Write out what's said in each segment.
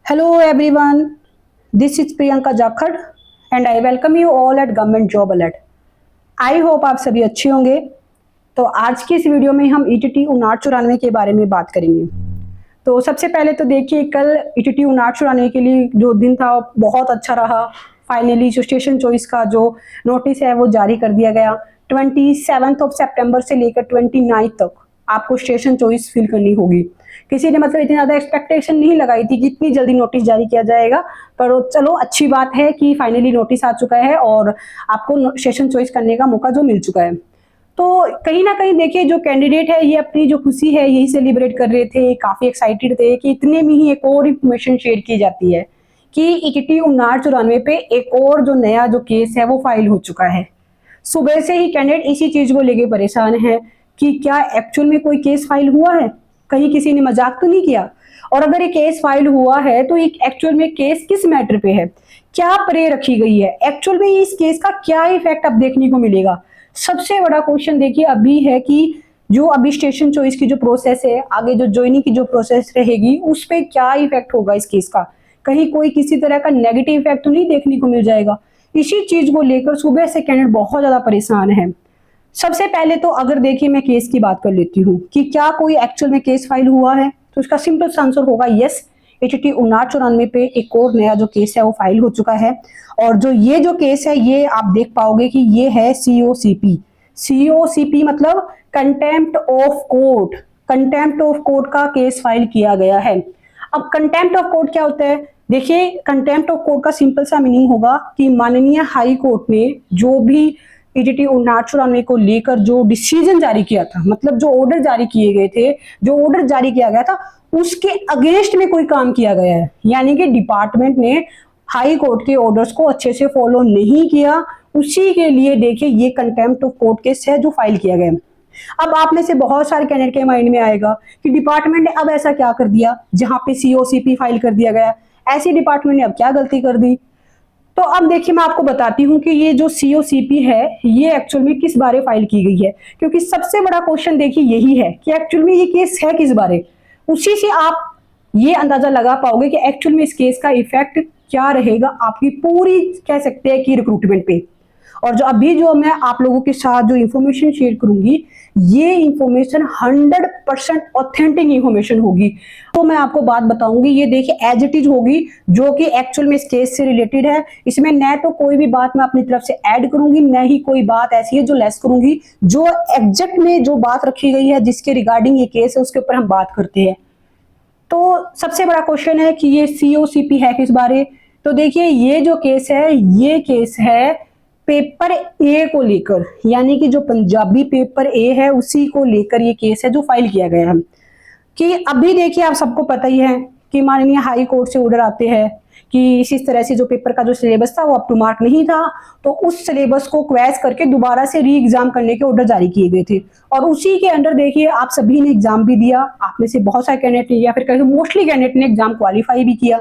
Hello everyone, this is Priyanka Jakhad and I welcome you all at Government Job Alert. I hope आप सभी अच्छे होंगे। तो आज की इस वीडियो में हम ईटीटी 5994 के बारे में बात करेंगे। तो सबसे पहले तो देखिए, कल ईटीटी 5994 के लिए जो दिन था बहुत अच्छा रहा। फाइनली जो स्टेशन चॉइस का जो नोटिस है वो जारी कर दिया गया। 27 सितंबर से लेकर 29 तक आपको स्टेशन चॉइस फिल करनी होगी। किसी ने मतलब इतनी ज़्यादा एक्सपेक्टेशन नहीं लगाई थी कि इतनी जल्दी नोटिस जारी किया जाएगा, पर चलो अच्छी बात है कि फाइनली नोटिस आ चुका है और आपको स्टेशन चॉइस करने का मौका जो मिल चुका है। तो कहीं ना कहीं देखिए, जो कैंडिडेट है ये अपनी जो खुशी है यही सेलिब्रेट कर रहे थे, काफ़ी एक्साइटेड थे कि इतने में ही एक और इन्फॉर्मेशन शेयर की जाती है कि ईटीटी 5994 पे एक और जो नया जो केस है वो फाइल हो चुका है। सुबह से ही कैंडिडेट इसी चीज़ को लेके परेशान है कि क्या एक्चुअल में कोई केस फाइल हुआ है, कहीं किसी ने मजाक तो नहीं किया। और अगर ये केस फाइल हुआ है तो एक एक्चुअल में केस किस मैटर पे है, क्या प्रे रखी गई है, एक्चुअल में इस केस का क्या इफेक्ट अब देखने को मिलेगा। सबसे बड़ा क्वेश्चन देखिए अभी है कि जो अभी स्टेशन चॉइस की जो प्रोसेस है, आगे जो ज्वाइनिंग की जो प्रोसेस रहेगी उस पर क्या इफेक्ट होगा इस केस का, कहीं कोई किसी तरह का नेगेटिव इफेक्ट तो नहीं देखने को मिल जाएगा। इसी चीज को लेकर सुबह से कैंडिडेट बहुत ज्यादा परेशान है। सबसे पहले तो अगर देखिए मैं केस की बात कर लेती हूँ कि क्या कोई एक्चुअल में केस फाइल हुआ है, तो इसका सिंपल सा आंसर होगा यस। ईटीटी 5994 पे एक और नया जो केस है वो फाइल हो चुका है। और जो ये जो केस है ये आप देख पाओगे कि ये है सीओसीपी। सीओसीपी मतलब contempt of court. Contempt of court का केस फाइल किया गया है। अब कंटेम्प्ट ऑफ कोर्ट क्या होता है, देखिए कंटेम्प्ट ऑफ कोर्ट का सिंपल सा मीनिंग होगा कि माननीय हाई कोर्ट ने जो भी ईटीटी 5994 को लेकर जो डिसीजन जारी किया था, मतलब जो ऑर्डर जारी किए गए थे, जो ऑर्डर जारी किया गया था उसके अगेंस्ट में कोई काम किया गया है, यानी कि डिपार्टमेंट ने हाई कोर्ट के ऑर्डर्स को अच्छे से फॉलो नहीं किया, उसी के लिए देखिए ये कंटेम्प्ट ऑफ कोर्ट केस है जो फाइल किया गया। अब आप में से बहुत सारे कैंडिडेट के माइंड में आएगा कि डिपार्टमेंट ने अब ऐसा क्या कर दिया जहां पे सीओसीपी फाइल कर दिया गया, ऐसी डिपार्टमेंट ने अब क्या गलती कर दी। तो अब देखिए मैं आपको बताती हूँ कि ये जो सीओसीपी है ये एक्चुअल में किस बारे फाइल की गई है, क्योंकि सबसे बड़ा क्वेश्चन देखिए यही है कि एक्चुअल में ये केस है किस बारे। उसी से आप ये अंदाजा लगा पाओगे कि एक्चुअल में इस केस का इफेक्ट क्या रहेगा आपकी पूरी कह सकते हैं कि रिक्रूटमेंट पे। और जो अभी जो मैं आप लोगों के साथ जो इंफॉर्मेशन शेयर करूंगी ये इंफॉर्मेशन 100% ऑथेंटिक इंफॉर्मेशन होगी। तो मैं आपको बात बताऊंगी, ये देखिए एज इट इज होगी, जो कि एक्चुअल में इस केस से रिलेटेड है। इसमें न तो कोई भी बात मैं अपनी तरफ से ऐड करूंगी, न ही कोई बात ऐसी है जो लेस करूंगी। जो एग्जैक्ट में जो बात रखी गई है जिसके रिगार्डिंग ये केस है उसके ऊपर हम बात करते हैं। तो सबसे बड़ा क्वेश्चन है कि ये सीओसीपी है किस बारे। तो देखिए ये जो केस है ये केस है पेपर ए को लेकर, यानी कि जो पंजाबी पेपर ए है उसी को लेकर ये केस है जो फाइल किया गया है। कि अभी देखिए आप सबको पता ही है कि माननीय हाई कोर्ट से ऑर्डर आते हैं कि इस तरह से जो पेपर का जो सिलेबस था वो अप टू मार्क नहीं था, तो उस सिलेबस को क्वैश करके दोबारा से री एग्जाम करने के ऑर्डर जारी किए गए थे। और उसी के अंडर देखिए आप सभी ने एग्जाम भी दिया, आप में से बहुत सारे कैंडिडेट या फिर कहीं मोस्टली कैंडिडेट ने एग्जाम क्वालिफाई भी किया।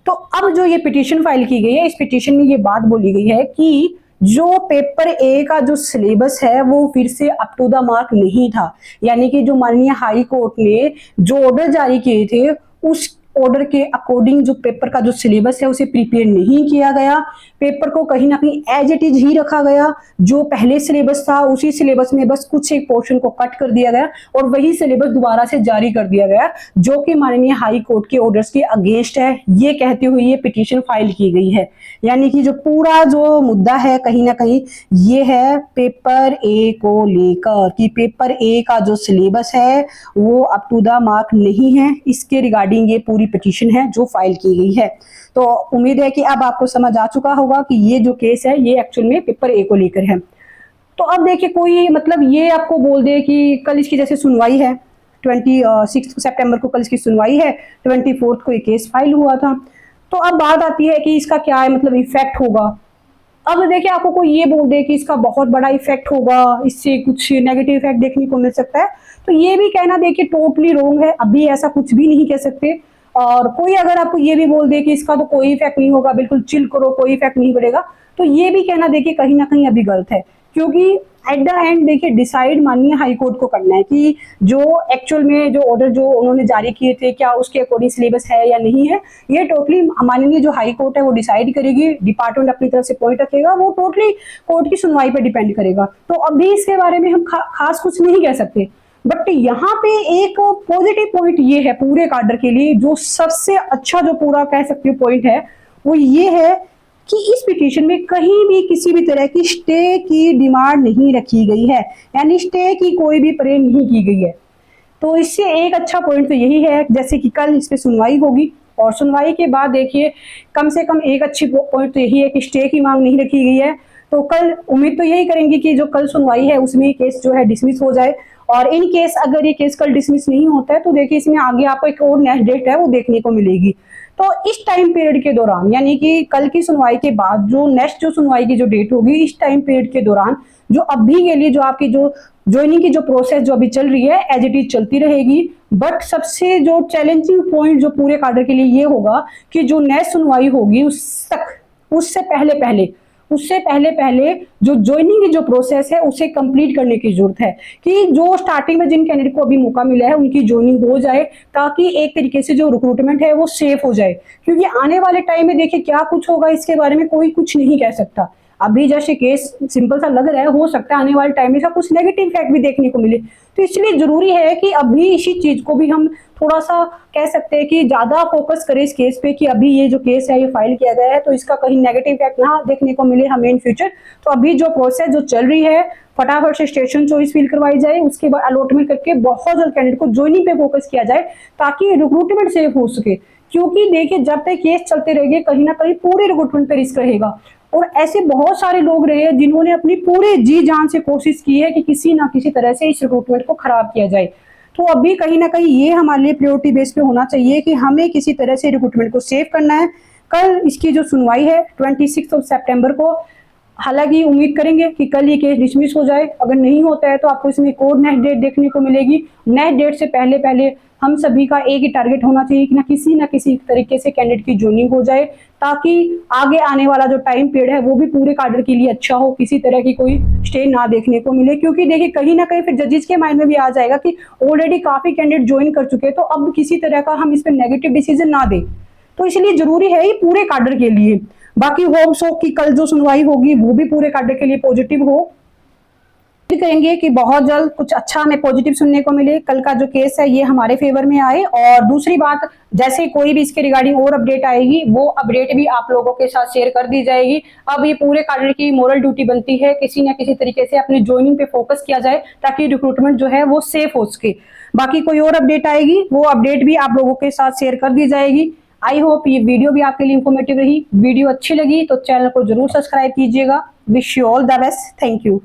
तो अब जो ये पिटीशन फाइल की गई है, इस पिटीशन में ये बात बोली गई है कि जो पेपर ए का जो सिलेबस है वो फिर से अप टू द मार्क नहीं था, यानी कि जो माननीय हाई कोर्ट ने जो ऑर्डर जारी किए थे उस ऑर्डर के अकॉर्डिंग जो पेपर का जो सिलेबस है उसे प्रिपेयर नहीं किया गया। पेपर को कहीं ना कहीं एज इट इज ही रखा गया, जो पहले सिलेबस था उसी सिलेबस में बस कुछ एक पोर्शन को कट कर दिया गया और वही सिलेबस दोबारा से जारी कर दिया गया, जो कि माननीय हाई कोर्ट के ऑर्डर्स के अगेंस्ट है, ये कहते हुए ये पिटीशन फाइल की गई है। यानी कि जो पूरा जो मुद्दा है कहीं ना कहीं ये है पेपर ए को लेकर कि पेपर ए का जो सिलेबस है वो अप टू द मार्क नहीं है, इसके रिगार्डिंग ये पूरी पिटीशन है जो फाइल की गई है। तो उम्मीद है कि अब आपको समझ आ चुका होगा कि ये जो केस है ये एक्चुअल में पेपर ए को लेकर है। तो अब देखिए कोई मतलब ये आपको बोल दे कि कल इसकी जैसे सुनवाई है, 26 सितंबर को कल इसकी सुनवाई है, 24 को ये केस फाइल हुआ था। तो अब बात आती है कि इसका क्या है मतलब इफेक्ट होगा। अब देखिए आपको कोई ये बोल दे कि इसका बहुत बड़ा इफेक्ट होगा, इससे कुछ नेगेटिव इफेक्ट देखने को मिल सकता है, तो ये भी कहना देखिए टोटली रॉन्ग है, अभी ऐसा कुछ भी नहीं कह सकते। और कोई अगर आपको ये भी बोल दे कि इसका तो कोई इफेक्ट नहीं होगा, बिल्कुल चिल करो कोई इफेक्ट नहीं पड़ेगा, तो ये भी कहना देखिए कहीं ना कहीं अभी गलत है। क्योंकि एट द एंड देखिए डिसाइड माननीय हाई कोर्ट को करना है कि जो एक्चुअल में जो ऑर्डर जो उन्होंने जारी किए थे क्या उसके अकॉर्डिंग सिलेबस है या नहीं है, ये टोटली माननीय जो हाई कोर्ट है वो डिसाइड करेगी। डिपार्टमेंट अपनी तरफ से पॉइंट रखेगा, वो टोटली कोर्ट की सुनवाई पर डिपेंड करेगा। तो अभी इसके बारे में हम खास कुछ नहीं कह सकते। बट यहाँ पे एक पॉजिटिव पॉइंट ये है पूरे काडर के लिए, जो सबसे अच्छा जो पूरा कह सकती हूँ पॉइंट है वो ये है कि इस पिटीशन में कहीं भी किसी भी तरह की स्टे की डिमांड नहीं रखी गई है, यानी स्टे की कोई भी प्रेम नहीं की गई है। तो इससे एक अच्छा पॉइंट तो यही है, जैसे कि कल इस पे सुनवाई होगी और सुनवाई के बाद देखिए कम से कम एक अच्छी पॉइंट तो यही है कि स्टे की मांग नहीं रखी गई है। तो कल उम्मीद तो यही करेंगे कि जो कल सुनवाई है उसमें केस जो है डिसमिस हो जाए, और इन केस अगर ये केस कल डिसमिस नहीं होता है तो देखिए इसमें आगे आपको एक और नेक्स्ट डेट है वो देखने को मिलेगी। तो इस टाइम पीरियड के दौरान, यानी कि कल की सुनवाई के बाद जो नेक्स्ट जो सुनवाई की जो डेट होगी, इस टाइम पीरियड के दौरान जो अभी के लिए जो आपकी जो ज्वाइनिंग की जो प्रोसेस जो अभी चल रही है एज इट इज चलती रहेगी। बट सबसे जो चैलेंजिंग पॉइंट जो पूरे काडर के लिए ये होगा कि जो नेक्स्ट सुनवाई होगी उससे पहले पहले जो ज्वाइनिंग की जो प्रोसेस है उसे कंप्लीट करने की जरूरत है, कि जो स्टार्टिंग में जिन कैंडिडेट को अभी मौका मिला है उनकी ज्वाइनिंग हो जाए, ताकि एक तरीके से जो रिक्रूटमेंट है वो सेफ हो जाए। क्योंकि आने वाले टाइम में देखिए क्या कुछ होगा इसके बारे में कोई कुछ नहीं कह सकता। अभी जैसे केस सिंपल सा लग रहा है, हो सकता है आने वाले टाइम में इसका कुछ नेगेटिव इफेक्ट भी देखने को मिले। तो इसलिए जरूरी है कि अभी इसी चीज को भी हम थोड़ा सा कह सकते हैं कि ज्यादा फोकस करें इस केस पे, कि अभी ये जो केस है ये फाइल किया गया है तो इसका कहीं नेगेटिव इफेक्ट ना देखने को मिले हमें इन फ्यूचर। तो अभी जो प्रोसेस जो चल रही है फटाफट से स्टेशन चॉइस फिल करवाई जाए, उसके बाद अलॉटमेंट करके बहुत जल्द कैंडिडेट को ज्वाइनिंग पे फोकस किया जाए ताकि रिक्रूटमेंट सेफ हो सके। क्योंकि देखिए जब तक केस चलते रहेंगे कहीं ना कहीं पूरे रिक्रूटमेंट पे रिस्क रहेगा, और ऐसे बहुत सारे लोग रहे हैं जिन्होंने अपनी पूरे जी जान से कोशिश की है कि किसी ना किसी तरह से इस रिक्रूटमेंट को खराब किया जाए। तो अभी कहीं ना कहीं ये हमारे लिए प्रायोरिटी बेस पे होना चाहिए कि हमें किसी तरह से रिक्रूटमेंट को सेव करना है। कल इसकी जो सुनवाई है 26 सितंबर को, हालांकि उम्मीद करेंगे कि कल ये केस डिसमिस हो जाए। अगर नहीं होता है तो आपको इसमें एक और नेक्स्ट डेट देखने को मिलेगी। नेक्स्ट डेट से पहले पहले हम सभी का एक ही टारगेट होना चाहिए कि ना किसी तरीके से कैंडिडेट की ज्वाइनिंग हो जाए, ताकि आगे आने वाला जो टाइम पीरियड है वो भी पूरे काडर के लिए अच्छा हो, किसी तरह की कोई स्टे ना देखने को मिले। क्योंकि देखिए कहीं ना कहीं फिर जजेस के माइंड में भी आ जाएगा कि ऑलरेडी काफी कैंडिडेट ज्वाइन कर चुके हैं, तो अब किसी तरह का हम इस पर नेगेटिव डिसीजन ना दें। तो इसलिए जरूरी है ये पूरे काडर के लिए। बाकी होप सो कि कल जो सुनवाई होगी वो भी पूरे काडर के लिए पॉजिटिव हो। करेंगे कि बहुत जल्द कुछ अच्छा हमें पॉजिटिव सुनने को मिले, कल का जो केस है ये हमारे फेवर में आए। और दूसरी बात, जैसे कोई भी इसके रिगार्डिंग और अपडेट आएगी वो अपडेट भी आप लोगों के साथ शेयर कर दी जाएगी। अब ये पूरे काडर की मोरल ड्यूटी बनती है किसी न किसी तरीके से अपनी ज्वाइनिंग पे फोकस किया जाए ताकि रिक्रूटमेंट जो है वो सेफ हो सके। बाकी कोई और अपडेट आएगी वो अपडेट भी आप लोगों के साथ शेयर कर दी जाएगी। आई होप ये वीडियो भी आपके लिए इंफॉर्मेटिव रही। वीडियो अच्छी लगी तो चैनल को जरूर सब्सक्राइब कीजिएगा। Wish you all the best. Thank you.